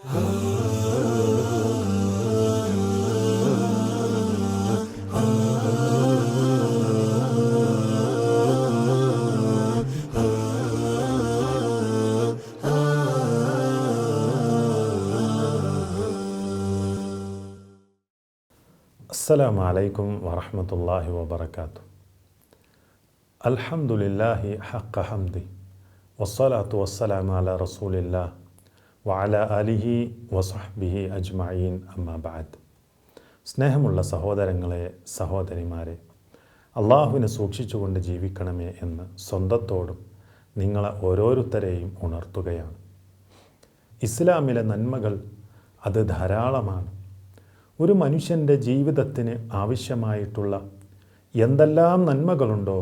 അസ്സലാമു അലൈക്കും വറഹ്മത്തുള്ളാഹി വബറകാതുഹു. അൽഹംദുലില്ലാഹി ഹഖ്ക ഹംദി വസ്സലാത്തു വസ്സലാമു അലാ റസൂലില്ലാഹ് വഅലാ ആലിഹി വസഹ്ബിഹി അജ്മഈൻ അമ്മാ ബഅദ്. സ്നേഹമുള്ള സഹോദരങ്ങളെ, സഹോദരിമാരെ, അള്ളാഹുവിനെ സൂക്ഷിച്ചുകൊണ്ട് ജീവിക്കണമേ എന്ന് സ്വന്തത്തോടും നിങ്ങളെ ഓരോരുത്തരെയും ഉണർത്തുകയാണ്. ഇസ്ലാമിലെ നന്മകൾ അത് ധാരാളമാണ്. ഒരു മനുഷ്യൻ്റെ ജീവിതത്തിന് ആവശ്യമായിട്ടുള്ള എന്തെല്ലാം നന്മകളുണ്ടോ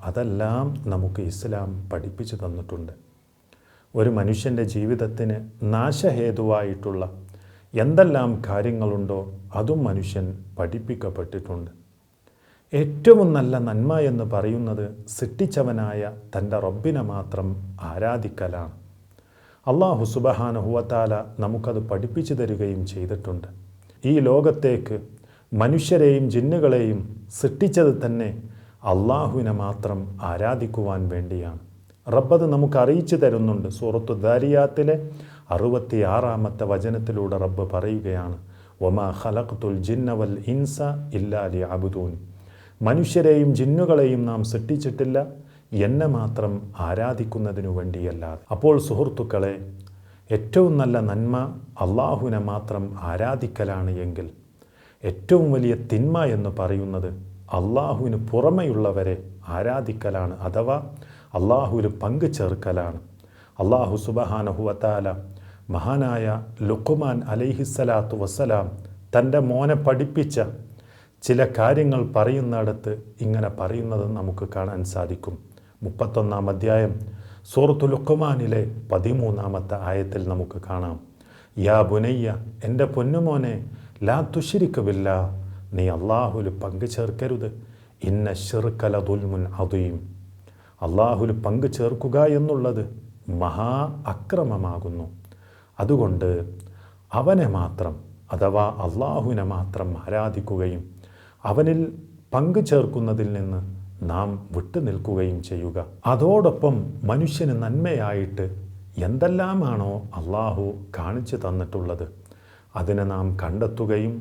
അതെല്ലാം നമുക്ക് ഇസ്ലാം പഠിപ്പിച്ചു തന്നിട്ടുണ്ട്. ഒരു മനുഷ്യൻ്റെ ജീവിതത്തിന് നാശഹേതുവായിട്ടുള്ള എന്തെല്ലാം കാര്യങ്ങളുണ്ടോ അതും മനുഷ്യൻ പഠിപ്പിക്കപ്പെട്ടിട്ടുണ്ട്. ഏറ്റവും നല്ല നന്മ എന്ന് പറയുന്നത് സൃഷ്ടിച്ചവനായ തൻ്റെ റബ്ബിനെ മാത്രം ആരാധിക്കലാണ്. അല്ലാഹു സുബ്ഹാനഹു വ തആല നമുക്കത് പഠിപ്പിച്ചു തരികയും ചെയ്തിട്ടുണ്ട്. ഈ ലോകത്തേക്ക് മനുഷ്യരെയും ജിന്നുകളെയും സൃഷ്ടിച്ചത് തന്നെ അള്ളാഹുവിനെ മാത്രം ആരാധിക്കുവാൻ വേണ്ടിയാണ്. റബ്ബത് നമുക്ക് അറിയിച്ചു തരുന്നുണ്ട്. സൂറത്തു ദാരിയാത്തിലെ 66-ാമത്തെ വചനത്തിലൂടെ റബ്ബ് പറയുകയാണ്, വമാ ഖലഖ്തുൽ ജിന്ന വൽ ഇൻസ ഇല്ലാ ലിയഅ്ബുദൂൻ. മനുഷ്യരെയും ജിന്നുകളെയും നാം സൃഷ്ടിച്ചിട്ടില്ല എന്നെ മാത്രം ആരാധിക്കുന്നതിനു വേണ്ടിയല്ലാതെ. അപ്പോൾ സുഹൃത്തുക്കളെ, ഏറ്റവും നല്ല നന്മ അള്ളാഹുവിനെ മാത്രം ആരാധിക്കലാണ് എങ്കിൽ ഏറ്റവും വലിയ തിന്മ എന്ന് പറയുന്നത് അള്ളാഹുവിന് പുറമെയുള്ളവരെ ആരാധിക്കലാണ്, അഥവാ അള്ളാഹുവിൽ പങ്കു ചേർക്കലാണ്. അള്ളാഹു സുബ്ഹാനഹു വ തആല മഹാനായ ലുഖ്മാൻ അലൈഹിസ്സലാത്തു വസ്സലാം തൻ്റെ മോനെ പഠിപ്പിച്ച ചില കാര്യങ്ങൾ പറയുന്നിടത്ത് ഇങ്ങനെ പറയുന്നത് നമുക്ക് കാണാൻ സാധിക്കും. 31-ാം അധ്യായം സൂറത്തു ലുഖ്മാനിലെ 13-ാമത്തെ ആയത്തിൽ നമുക്ക് കാണാം, യാ ബുനയ്യ, എൻ്റെ പൊന്നുമോനെ, ലാ തുശ്രിക് ബില്ലാഹ്, നീ അള്ളാഹുൽ പങ്കു ചേർക്കരുത്, ഇന്ന ശിർക ലദുൽമുൻ അദീം, അള്ളാഹുൽ പങ്കു ചേർക്കുക എന്നുള്ളത് മഹാ അക്രമമാകുന്നു. അതുകൊണ്ട് അവനെ മാത്രം, അഥവാ അള്ളാഹുവിനെ മാത്രം ആരാധിക്കുകയും അവനിൽ പങ്കു ചേർക്കുന്നതിൽ നിന്ന് നാം വിട്ടുനിൽക്കുകയും ചെയ്യുക. അതോടൊപ്പം മനുഷ്യന് നന്മയായിട്ട് എന്തെല്ലാമാണോ അള്ളാഹു കാണിച്ചു തന്നിട്ടുള്ളത് അതിനെ നാം കണ്ടെത്തുകയും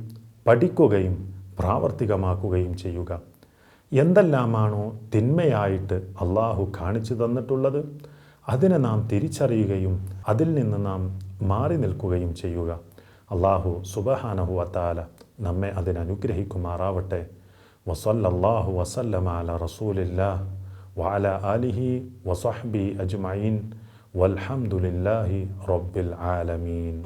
പഠിക്കുകയും പ്രാവർത്തികമാക്കുകയും ചെയ്യുക. എന്തെല്ലാമാണോ തിന്മയായിട്ട് അള്ളാഹു കാണിച്ചു തന്നിട്ടുള്ളത് അതിനെ നാം തിരിച്ചറിയുകയും അതിൽ നിന്ന് നാം മാറി നിൽക്കുകയും ചെയ്യുക. അള്ളാഹു സുബ്ഹാനഹു വ തആല നമ്മെ അതിനനുഗ്രഹിക്കുമാറാവട്ടെ. വസല്ലല്ലാഹു വസല്ലമ അലാ റസൂലില്ലാഹ് വഅലാ ആലിഹി വസഹ്ബിഹി അജ്മഈൻ വൽഹംദുലില്ലാഹി റബ്ബിൽ ആലമീൻ.